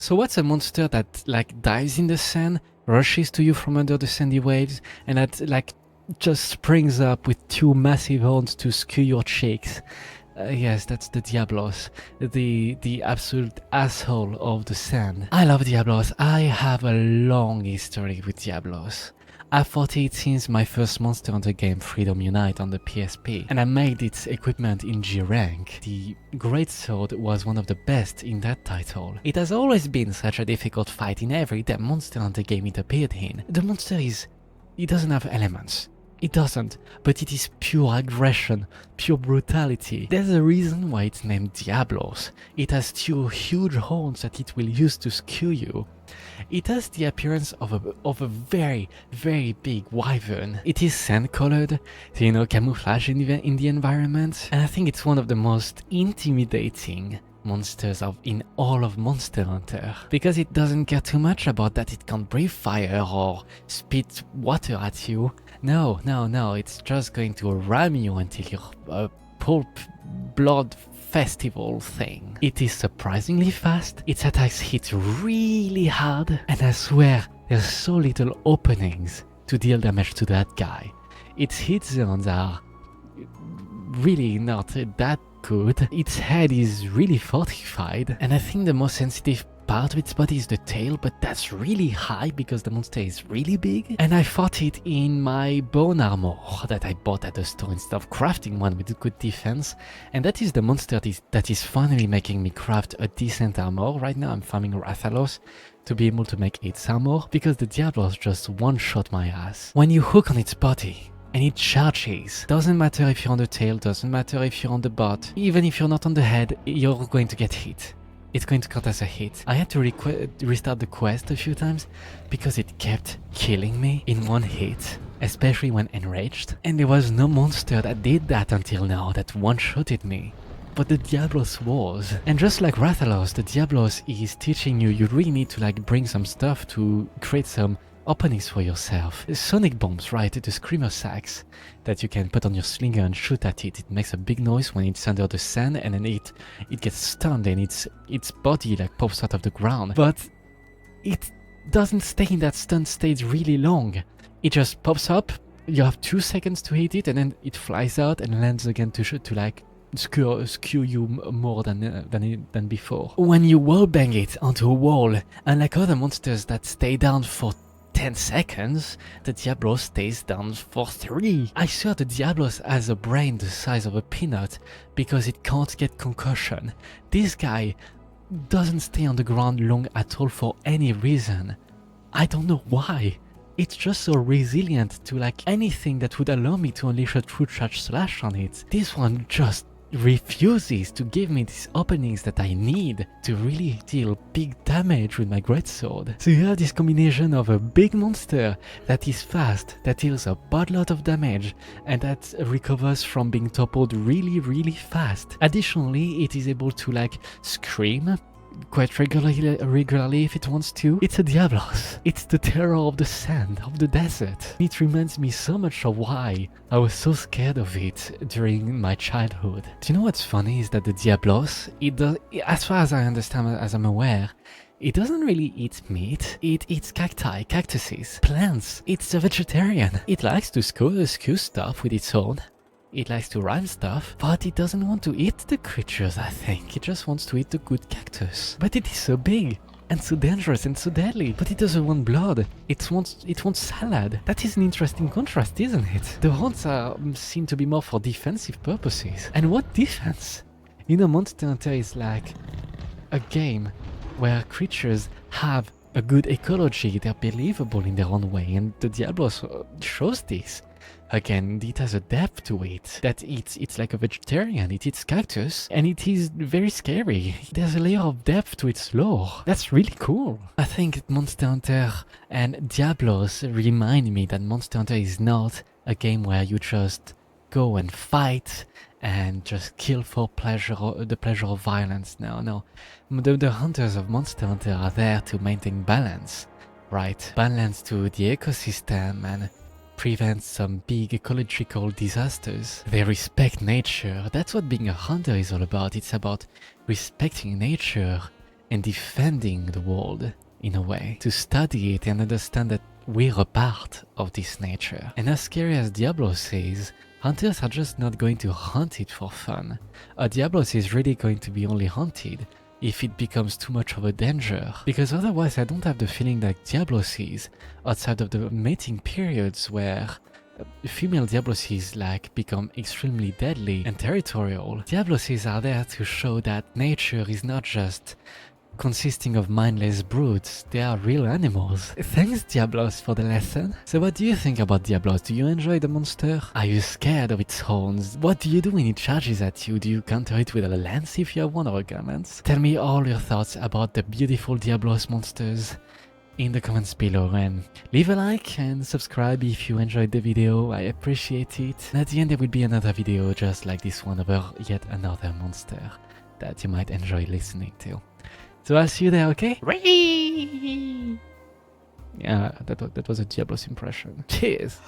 So what's a monster that like dives in the sand, rushes to you from under the sandy waves, and that like just springs up with two massive horns to skew your cheeks? Yes, that's the Diablos, the absolute asshole of the sand. I love Diablos. I have a long history with Diablos. I fought it since my first Monster Hunter game, Freedom Unite, on the PSP, and I made its equipment in G rank. The Greatsword was one of the best in that title. It has always been such a difficult fight in every damn Monster Hunter game it appeared in. The monster it doesn't have elements. It doesn't, but it is pure aggression, pure brutality. There's a reason why it's named Diablos. It has two huge horns that it will use to skew you. It has the appearance of a very, very big wyvern. It is sand-colored, so camouflage in the environment, and I think it's one of the most intimidating monsters in all of Monster Hunter, because it doesn't care too much about that it can't breathe fire or spit water at you. No, it's just going to ram you until you're a pulp blood festival thing. It is surprisingly fast, its attacks hit really hard, and I swear there's so little openings to deal damage to that guy. Its hit zones are really not that good. Its head is really fortified, and I think the most sensitive part of its body is the tail, but that's really high because the monster is really big. And I fought it in my bone armor that I bought at the store instead of crafting one with good defense, and that is the monster that is finally making me craft a decent armor. Right now I'm farming Rathalos to be able to make its armor, because the Diablos just one-shot my ass. When you hook on its body, and it charges. Doesn't matter if you're on the tail, doesn't matter if you're on the butt, even if you're not on the head, you're going to get hit. It's going to count as a hit. I had to restart the quest a few times because it kept killing me in one hit, especially when enraged. And there was no monster that did that until now, that one-shotted me. But the Diablos was. And just like Rathalos, the Diablos is teaching you really need to like bring some stuff to create some openings for yourself. Sonic bombs, right? The screamer sacks that you can put on your slinger and shoot at it. It makes a big noise when it's under the sand, and then it gets stunned and its body like pops out of the ground. But it doesn't stay in that stunned state really long. It just pops up, you have 2 seconds to hit it, and then it flies out and lands again to like skew you more than before. When you wallbang it onto a wall, unlike other monsters that stay down for 10 seconds, the Diablos stays down for 3. I swear the Diablos has a brain the size of a peanut because it can't get concussion. This guy doesn't stay on the ground long at all for any reason. I don't know why. It's just so resilient to like anything that would allow me to unleash a true charge slash on it. This one just refuses to give me these openings that I need to really deal big damage with my greatsword. So you have this combination of a big monster that is fast, that deals a buttload of damage, and that recovers from being toppled really fast. Additionally, it is able to like scream quite regularly if it wants to. It's a Diablos. It's the terror of the sand, of the desert. It reminds me so much of why I was so scared of it during my childhood. Do you know what's funny is that the Diablos, as far as I understand, as I'm aware, it doesn't really eat meat. It eats cacti, cactuses, plants. It's a vegetarian. It likes to skew stuff with its own. It likes to rhyme stuff, but it doesn't want to eat the creatures, I think. It just wants to eat the good cactus. But it is so big, and so dangerous, and so deadly. But it doesn't want blood. It wants salad. That is an interesting contrast, isn't it? The horns seem to be more for defensive purposes. And what defense? Monster Hunter is like a game where creatures have a good ecology. They're believable in their own way, and the Diablos shows this. Again, it has a depth to it, that it's like a vegetarian, it eats cactus, and it is very scary. There's a layer of depth to its lore. That's really cool. I think Monster Hunter and Diablos remind me that Monster Hunter is not a game where you just go and fight and just kill for pleasure, the pleasure of violence. No. The hunters of Monster Hunter are there to maintain balance, right? Balance to the ecosystem and prevent some big ecological disasters. They respect nature. That's what being a hunter is all about. It's about respecting nature and defending the world in a way, to study it and understand that we're a part of this nature. And as scary as Diablos is, hunters are just not going to hunt it for fun. Diablos is really going to be only hunted if it becomes too much of a danger, because otherwise I don't have the feeling that Diablos is, outside of the mating periods where female Diablosis like become extremely deadly and territorial. Diablosis are there to show that nature is not just consisting of mindless brutes, they are real animals. Thanks Diablos for the lesson. So what do you think about Diablos? Do you enjoy the monster? Are you scared of its horns? What do you do when it charges at you? Do you counter it with a lance if you have one, or a garment? Tell me all your thoughts about the beautiful Diablos monsters in the comments below, and leave a like and subscribe if you enjoyed the video. I appreciate it. And at the end there will be another video just like this one about yet another monster that you might enjoy listening to. So I'll see you there, okay? Yeah, that was a Diablos impression. Cheers!